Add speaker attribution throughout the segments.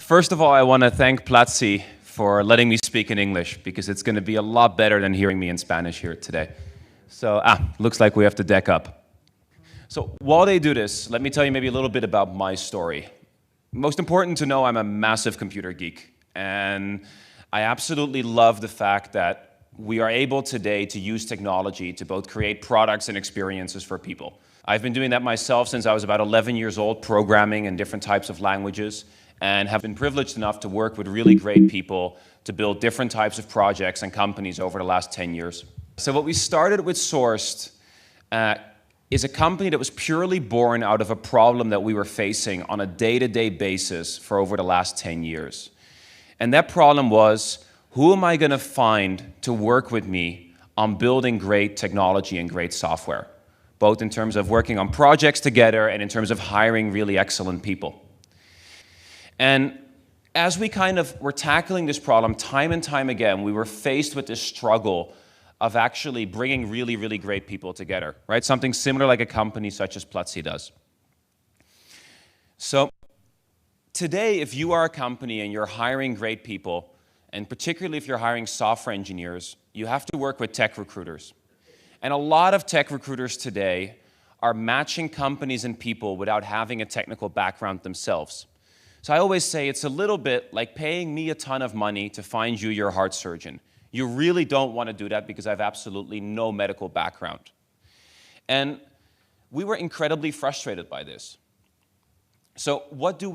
Speaker 1: First of all, I want to thank Platzi for letting me speak in English, because it's going to be a lot better than hearing me in Spanish here today. So, looks like we have to deck up. So while they do this, let me tell you maybe a little bit about my story. Most important to know, I'm a massive computer geek, and I absolutely love the fact that we are able today to use technology to both create products and experiences for people. I've been doing that myself since I was about 11 years old, programming in different types of languages, and have been privileged enough to work with really great people to build different types of projects and companies over the last 10 years. So what we started with Sourced is a company that was purely born out of a problem that we were facing on a day-to-day basis for over the last 10 years. And that problem was, who am I going to find to work with me on building great technology and great software, both in terms of working on projects together and in terms of hiring really excellent people. And as we kind of were tackling this problem time and time again, we were faced with this struggle of actually bringing really, really great people together, right? Something similar like a company such as Platzi does. So today, if you are a company and you're hiring great people, and particularly if you're hiring software engineers, you have to work with tech recruiters. And a lot of tech recruiters today are matching companies and people without having a technical background themselves. So I always say it's a little bit like paying me a ton of money to find you your heart surgeon. You really don't want to do that because I have absolutely no medical background. And we were incredibly frustrated by this. So what do?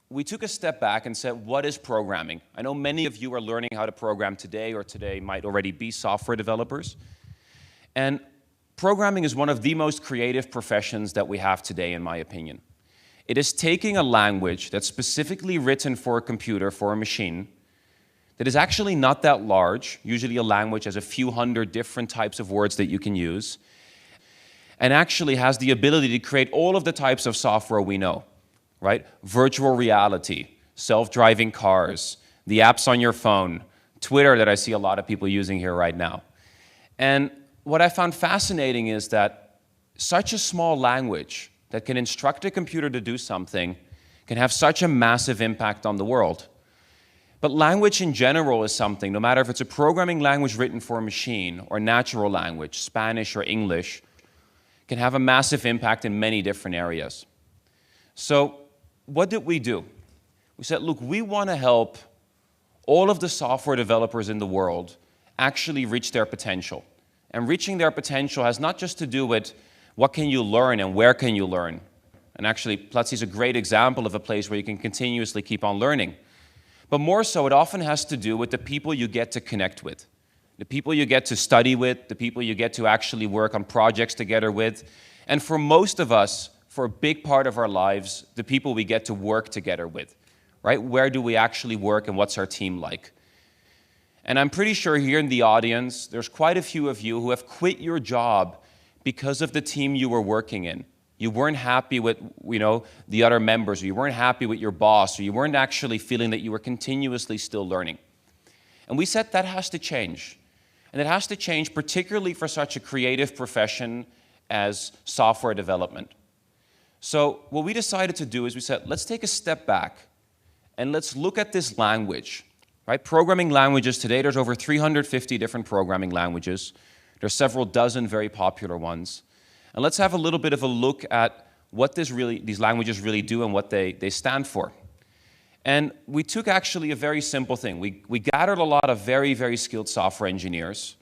Speaker 1: We took a step back and said, what is programming? I know many of you are learning how to program today, or today might already be software developers. And programming is one of the most creative professions that we have today, in my opinion. It is taking a language that's specifically written for a computer, for a machine, that is actually not that large. Usually a language has a few hundred different types of words that you can use, and actually has the ability to create all of the types of software we know, right? Virtual reality, self-driving cars, the apps on your phone, Twitter that I see a lot of people using here right now. And what I found fascinating is that such a small language that can instruct a computer to do something can have such a massive impact on the world. But language in general is something, no matter if it's a programming language written for a machine or natural language, Spanish or English, can have a massive impact in many different areas. So what did? We said, look, we want to help all of the software developers in the world actually reach their potential. And reaching their potential has not just to do with what can you learn and where can you learn. And actually, Platzi is a great example of a place where you can continuously keep on learning. But more so, it often has to do with the people you get to connect with, the people you get to study with, the people you get to actually work on projects together with. And for most of us, for a big part of our lives, the people we get to work together with, right? Where do we actually work and what's our team like? And I'm pretty sure here in the audience, there's quite a few of you who have quit your job because of the team you were working in. You weren't happy with, the other members, or you weren't happy with your boss, or you weren't actually feeling that you were continuously still learning. And we said that has to change. And it has to change particularly for such a creative profession as software development. So what we decided to do is we said, let's take a step back and let's look at this language, right? Programming languages today, there's over 350 different programming languages. There's several dozen very popular ones. And let's have a little bit of a look at what these languages really do and what they stand for. And we took actually a very simple thing. We gathered a lot of very, very skilled software engineers.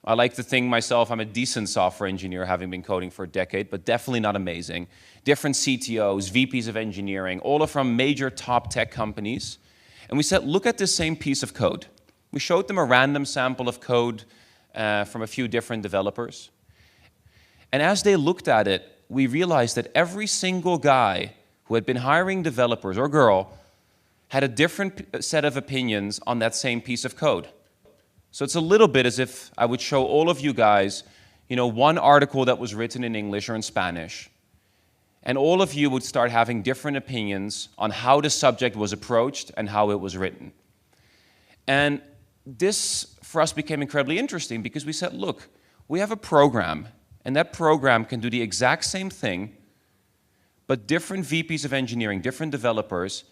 Speaker 1: I like to think myself I'm a decent software engineer, having been coding for a decade, but definitely not amazing. Different CTOs, VPs of engineering, all from major top tech companies. And we said, look at this same piece of code. We showed them a random sample of code from a few different developers. And as they looked at it, we realized that every single guy who had been hiring developers, or girl, had a different set of opinions on that same piece of code. So it's a little bit as if I would show all of you guys, one article that was written in English or in Spanish, and all of you would start having different opinions on how the subject was approached and how it was written. And this, for us, became incredibly interesting because we said, look, we have a program, and that program can do the exact same thing, but different VPs of engineering, different developers,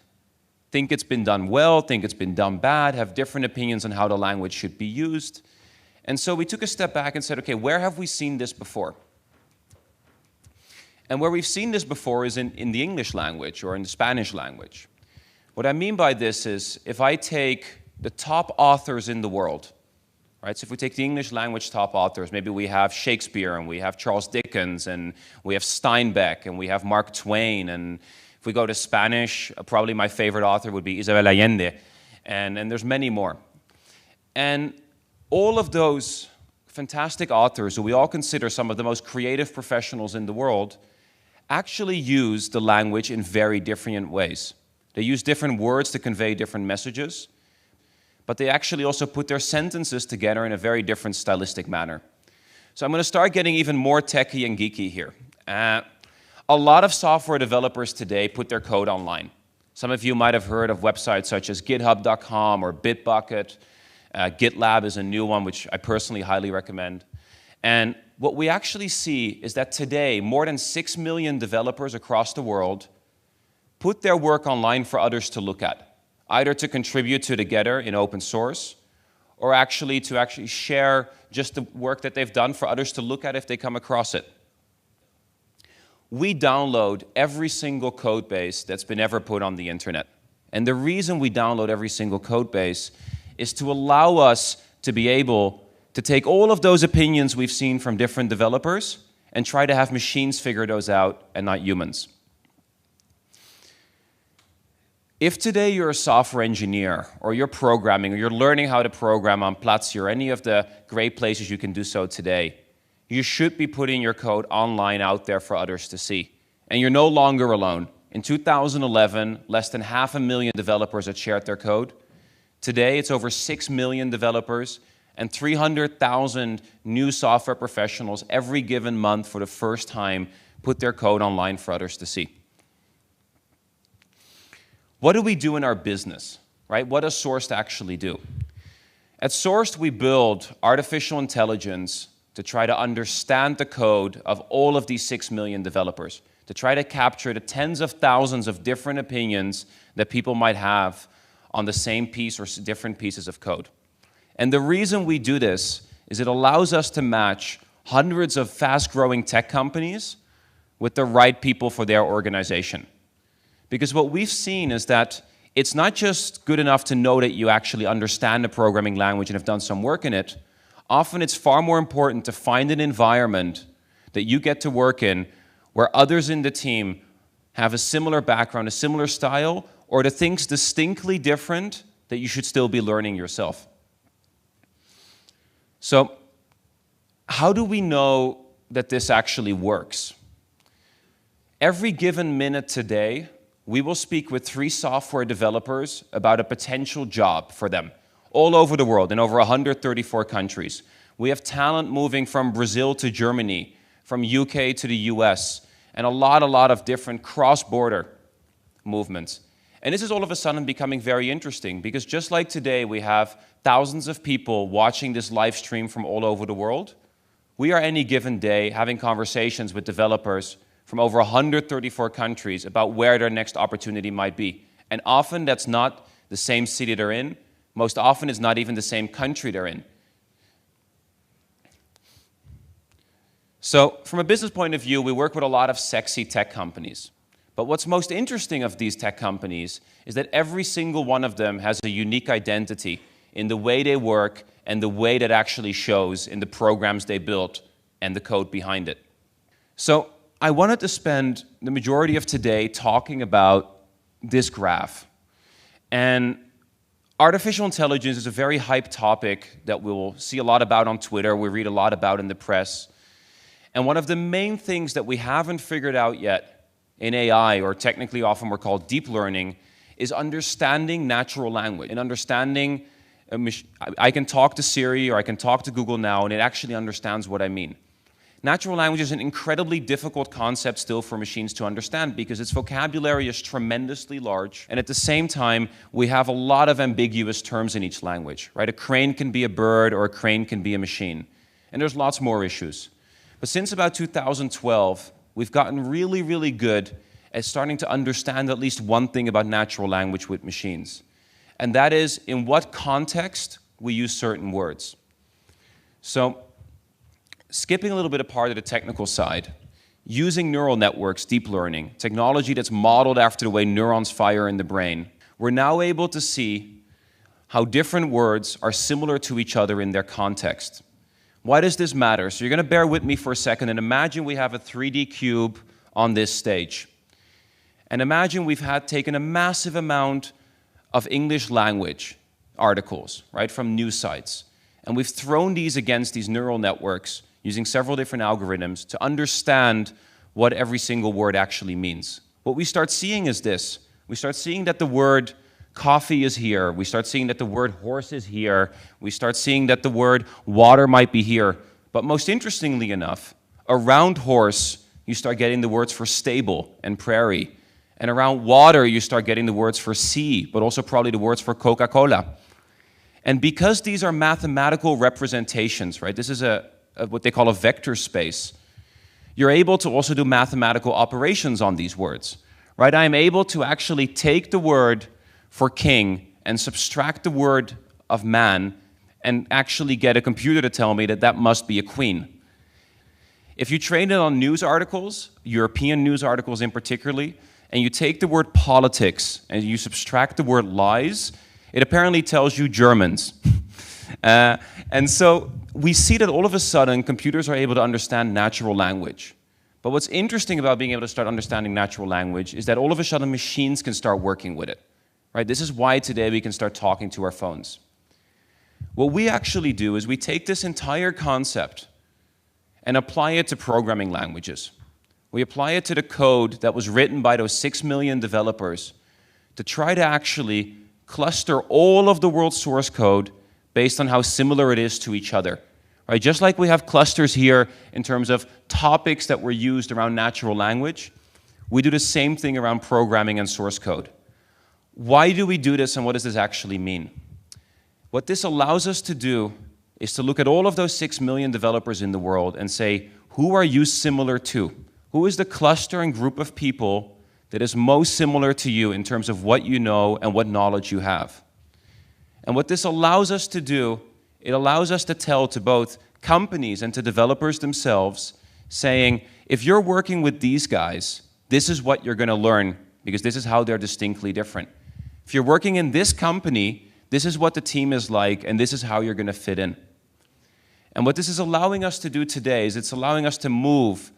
Speaker 1: think it's been done well, think it's been done bad, have different opinions on how the language should be used. And so we took a step back and said, okay, where have we seen this before? And where we've seen this before is in the English language or in the Spanish language. What I mean by this is if I take the top authors in the world, right? So if we take the English language top authors, maybe we have Shakespeare and we have Charles Dickens and we have Steinbeck and we have Mark Twain. And if we go to Spanish, probably my favorite author would be Isabel Allende. And there's many more. And all of those fantastic authors who we all consider some of the most creative professionals in the world actually use the language in very different ways. They use different words to convey different messages, but they actually also put their sentences together in a very different stylistic manner. So I'm going to start getting even more techy and geeky here. A lot of software developers today put their code online. Some of you might have heard of websites such as github.com or Bitbucket. GitLab is a new one, which I personally highly recommend. And what we actually see is that today, more than 6 million developers across the world put their work online for others to look at, either to contribute to together in open source, or actually to share just the work that they've done for others to look at if they come across it. We download every single code base that's been ever put on the internet. And the reason we download every single code base is to allow us to be able to take all of those opinions we've seen from different developers and try to have machines figure those out and not humans. If today you're a software engineer or you're programming or you're learning how to program on Platzi or any of the great places you can do so today, you should be putting your code online out there for others to see. And you're no longer alone. In 2011, less than 500,000 developers had shared their code. Today, it's over 6 million developers and 300,000 new software professionals every given month for the first time put their code online for others to see. What do we do in our business, right? What does Sourced actually do? At Sourced, we build artificial intelligence to try to understand the code of all of these 6 million developers, to try to capture the tens of thousands of different opinions that people might have on the same piece or different pieces of code. And the reason we do this is it allows us to match hundreds of fast-growing tech companies with the right people for their organization. Because what we've seen is that it's not just good enough to know that you actually understand the programming language and have done some work in it. Often it's far more important to find an environment that you get to work in where others in the team have a similar background, a similar style, or the things distinctly different that you should still be learning yourself. So, how do we know that this actually works? Every given minute today, we will speak with 3 software developers about a potential job for them all over the world in over 134 countries. We have talent moving from Brazil to Germany, from UK to the US, and a lot of different cross-border movements. And this is all of a sudden becoming very interesting because just like today we have thousands of people watching this live stream from all over the world, we are any given day having conversations with developers from over 134 countries about where their next opportunity might be. And often that's not the same city they're in. Most often it's not even the same country they're in. So from a business point of view, we work with a lot of sexy tech companies. But what's most interesting of these tech companies is that every single one of them has a unique identity in the way they work and the way that actually shows in the programs they built and the code behind it. So I wanted to spend the majority of today talking about this graph. And artificial intelligence is a very hyped topic that we'll see a lot about on Twitter, we read a lot about in the press. And one of the main things that we haven't figured out yet in AI, or technically often we're called deep learning, is understanding natural language and understanding, I can talk to Siri or I can talk to Google now and it actually understands what I mean. Natural language is an incredibly difficult concept still for machines to understand because its vocabulary is tremendously large, and at the same time we have a lot of ambiguous terms in each language, right? A crane can be a bird or a crane can be a machine, and there's lots more issues. But since about 2012, we've gotten really good at starting to understand at least one thing about natural language with machines. And that is in what context we use certain words. So, skipping a little bit apart of the technical side, using neural networks, deep learning, technology that's modeled after the way neurons fire in the brain, we're now able to see how different words are similar to each other in their context. Why does this matter? So you're going to bear with me for a second and imagine we have a 3D cube on this stage. And imagine we've taken a massive amount of English language articles, right, from news sites. And we've thrown these against these neural networks using several different algorithms to understand what every single word actually means. What we start seeing is this. We start seeing that the word coffee is here. We start seeing that the word horse is here. We start seeing that the word water might be here. But most interestingly enough, around horse, you start getting the words for stable and prairie. And around water, you start getting the words for sea, but also probably the words for Coca-Cola. And because these are mathematical representations, right, this is what they call a vector space, you're able to also do mathematical operations on these words. Right? I'm able to actually take the word for king and subtract the word of man and actually get a computer to tell me that that must be a queen. If you train it on news articles, European news articles in particular, and you take the word politics and you subtract the word lies, it apparently tells you Germans. And so we see that all of a sudden computers are able to understand natural language. But what's interesting about being able to start understanding natural language is that all of a sudden machines can start working with it. Right? This is why today we can start talking to our phones. What we actually do is we take this entire concept and apply it to programming languages. We apply it to the code that was written by those 6 million developers to try to actually cluster all of the world's source code based on how similar it is to each other. Right? Just like we have clusters here in terms of topics that were used around natural language, we do the same thing around programming and source code. Why do we do this and what does this actually mean? What this allows us to do is to look at all of those 6 million developers in the world and say, who are you similar to? Who is the cluster and group of people that is most similar to you in terms of what you know and what knowledge you have? And what this allows us to do, it allows us to tell to both companies and to developers themselves, saying, if you're working with these guys, this is what you're going to learn, because this is how they're distinctly different. If you're working in this company, this is what the team is like, and this is how you're going to fit in. And what this is allowing us to do today is it's allowing us to move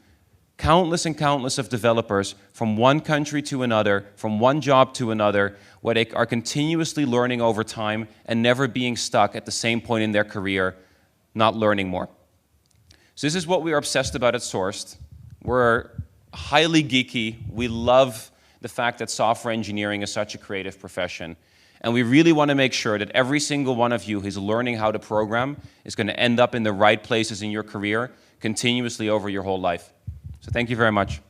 Speaker 1: countless and countless of developers from one country to another, from one job to another, where they are continuously learning over time and never being stuck at the same point in their career, not learning more. So this is what we are obsessed about at Sourced. We're highly geeky. We love the fact that software engineering is such a creative profession. And we really want to make sure that every single one of you who's learning how to program is going to end up in the right places in your career continuously over your whole life. So thank you very much.